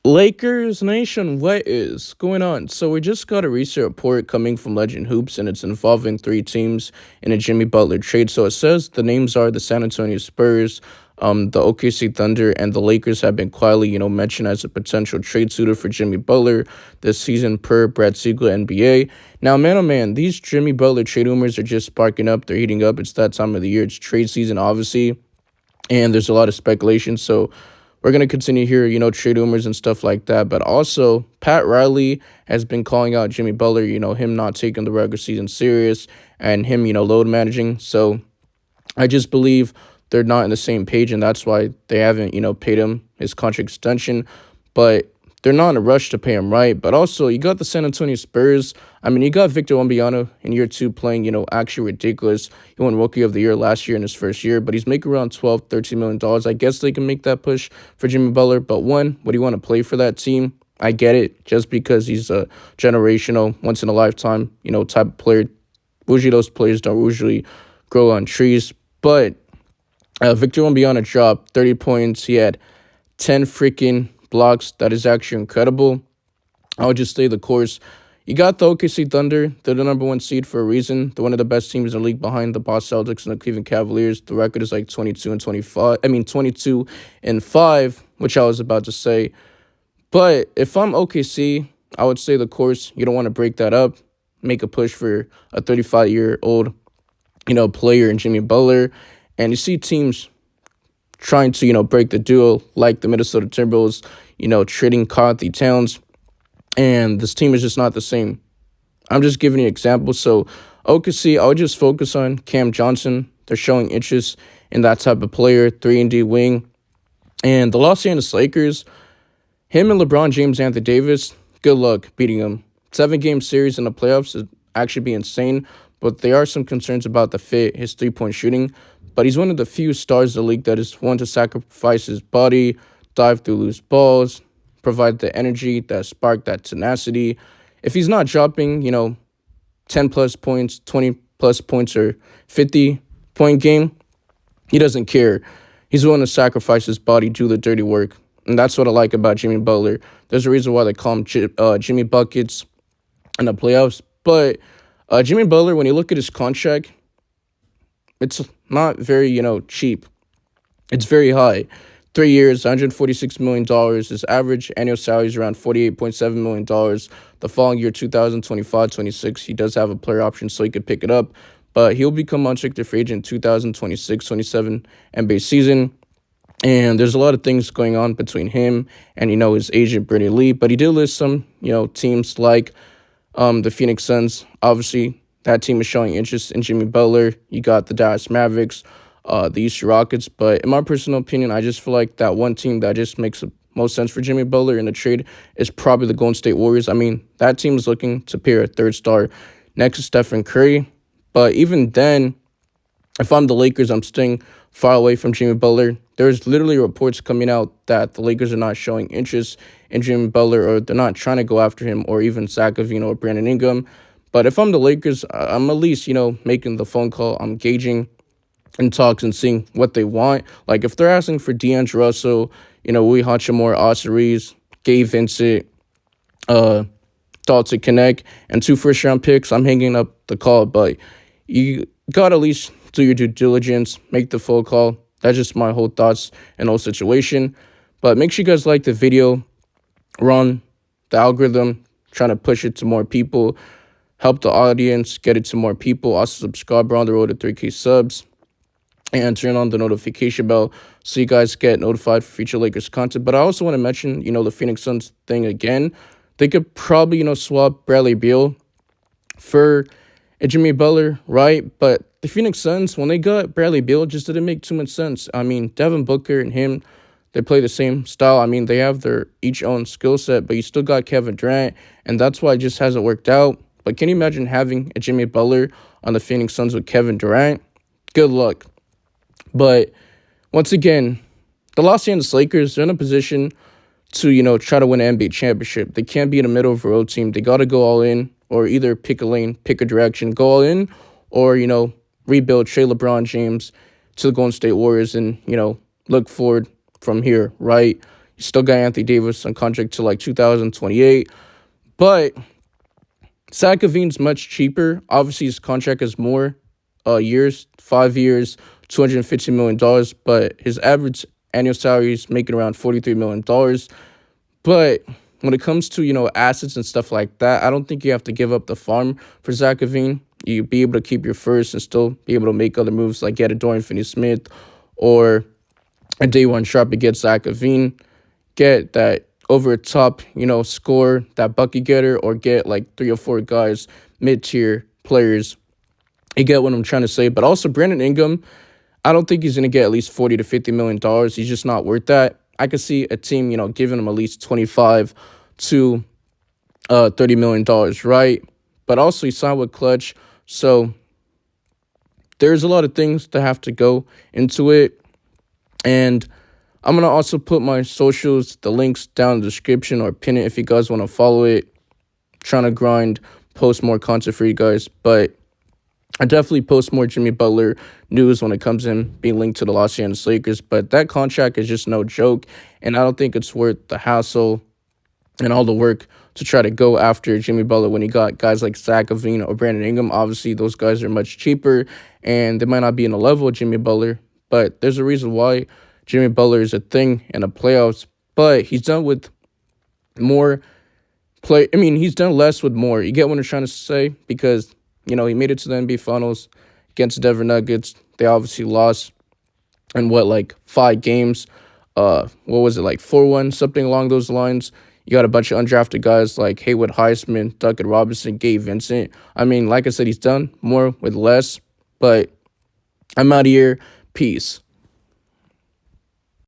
Lakers Nation, what is going on? So we just got a recent report coming from Legend Hoops, and it's involving three teams in a Jimmy Butler trade. So it says the names are the San Antonio Spurs, the OKC Thunder, and the Lakers have been quietly, mentioned as a potential trade suitor for Jimmy Butler this season per Brad Siegel NBA. Now, man, oh man, these Jimmy Butler trade rumors are just sparking up. They're heating up. It's that time of the year. It's trade season, obviously, and there's a lot of speculation. So we're going to continue here, trade rumors and stuff like that. But also, Pat Riley has been calling out Jimmy Butler, him not taking the regular season serious and him, load managing. So I just believe they're not on the same page, and that's why they haven't, paid him his contract extension. But they're not in a rush to pay him, right? But also, you got the San Antonio Spurs. I mean, you got Victor Wembanyama in year two playing, actually ridiculous. He won Rookie of the Year last year in his first year, but he's making around $12, $13 million. I guess they can make that push for Jimmy Butler. But one, what do you want to play for that team? I get it, just because he's a generational, once-in-a-lifetime, type of player. Usually those players don't usually grow on trees. But Victor Wembanyama dropped 30 points. He had 10 freaking blocks. That is actually incredible. I would just stay the course. You got the OKC Thunder. They're the number one seed for a reason. They're one of the best teams in the league behind the Boston Celtics and the Cleveland Cavaliers. The record is like 22-25. 22-5, which I was about to say. But if I'm OKC, I would stay the course. You don't want to break that up. Make a push for a 35-year-old, player in Jimmy Butler. And you see teams trying to, break the duo like the Minnesota Timberwolves, trading Karl-Anthony Towns. And this team is just not the same. I'm just giving you examples. So OKC, I would just focus on Cam Johnson. They're showing interest in that type of player, 3-and-D wing. And the Los Angeles Lakers, him and LeBron James, Anthony Davis, good luck beating them. 7-game series in the playoffs would actually be insane, but there are some concerns about the fit, his three-point shooting. But he's one of the few stars in the league that is one to sacrifice his body, dive through loose balls, provide the energy, that spark, that tenacity. If he's not dropping, 10-plus points, 20-plus points, or 50-point game, he doesn't care. He's willing to sacrifice his body, do the dirty work. And that's what I like about Jimmy Butler. There's a reason why they call him Jimmy Buckets in the playoffs. But Jimmy Butler, when you look at his contract, it's not very, cheap. It's very high. 3 years, $146 million. His average annual salary is around $48.7 million. The following year, 2025-26, he does have a player option, so he could pick it up. But he'll become unrestricted free agent 2026-27 NBA season. And there's a lot of things going on between him and, his agent, Brittany Lee. But he did list some, teams like the Phoenix Suns. Obviously, that team is showing interest in Jimmy Butler. You got the Dallas Mavericks, the Houston Rockets. But in my personal opinion, I just feel like that one team that just makes the most sense for Jimmy Butler in the trade is probably the Golden State Warriors. I mean, that team is looking to pair a third star next to Stephen Curry. But even then, if I'm the Lakers, I'm staying far away from Jimmy Butler. There's literally reports coming out that the Lakers are not showing interest in Jimmy Butler, or they're not trying to go after him, or even Zach LaVine or Brandon Ingram. But if I'm the Lakers, I'm at least, making the phone call. I'm gauging in talks and seeing what they want. Like, if they're asking for D'Angelo Russell, Rui Hachimura, Austin Reeves, Gabe Vincent, Dalton Connect, and 2 first-round picks, I'm hanging up the call. But you got to at least do your due diligence, make the phone call. That's just my whole thoughts and whole situation. But make sure you guys like the video, run the algorithm, trying to push it to more people, help the audience get it to more people. Also subscribe. We're on the road to 3K subs. And turn on the notification bell so you guys get notified for future Lakers content. But I also want to mention, the Phoenix Suns thing again. They could probably, swap Bradley Beal for Jimmy Butler, right? But the Phoenix Suns, when they got Bradley Beal, it just didn't make too much sense. I mean, Devin Booker and him, they play the same style. I mean, they have their each own skill set, but you still got Kevin Durant, and that's why it just hasn't worked out. But can you imagine having a Jimmy Butler on the Phoenix Suns with Kevin Durant? Good luck. But once again, the Los Angeles Lakers are in a position to, try to win an NBA championship. They can't be in the middle of a road team. They got to go all in, or either pick a lane, pick a direction, go all in, or, rebuild, trade LeBron James to the Golden State Warriors and, look forward from here, right? You still got Anthony Davis on contract to like 2028. But Zach LaVine's much cheaper. Obviously, his contract is more years, 5 years, $250 million. But his average annual salary is making around $43 million. But when it comes to, assets and stuff like that, I don't think you have to give up the farm for Zach LaVine. You be able to keep your first and still be able to make other moves like get a Dorian Finney-Smith or a day one sharp to get Zach LaVine, get that over the top, score that bucket getter, or get like 3 or 4 guys, mid tier players. You get what I'm trying to say. But also Brandon Ingram, I don't think he's gonna get at least $40 to $50 million. He's just not worth that. I could see a team, giving him at least 25 to $30 million, right? But also he signed with Clutch, so there's a lot of things that have to go into it. And I'm going to also put my socials, the links down in the description, or pin it if you guys want to follow it. Trying to grind, post more content for you guys. But I definitely post more Jimmy Butler news when it comes in being linked to the Los Angeles Lakers. But that contract is just no joke. And I don't think it's worth the hassle and all the work to try to go after Jimmy Butler when he got guys like Zach LaVine or Brandon Ingram. Obviously, those guys are much cheaper, and they might not be in the level of Jimmy Butler, but there's a reason why Jimmy Butler is a thing in the playoffs. But he's done with more he's done less with more. You get what I'm trying to say? Because, he made it to the NBA Finals against the Denver Nuggets. They obviously lost in like 5 games. What was it, like 4-1, something along those lines. You got a bunch of undrafted guys like Haywood Heisman, Duncan Robinson, Gabe Vincent. Like I said, he's done more with less. But I'm out of here. Peace.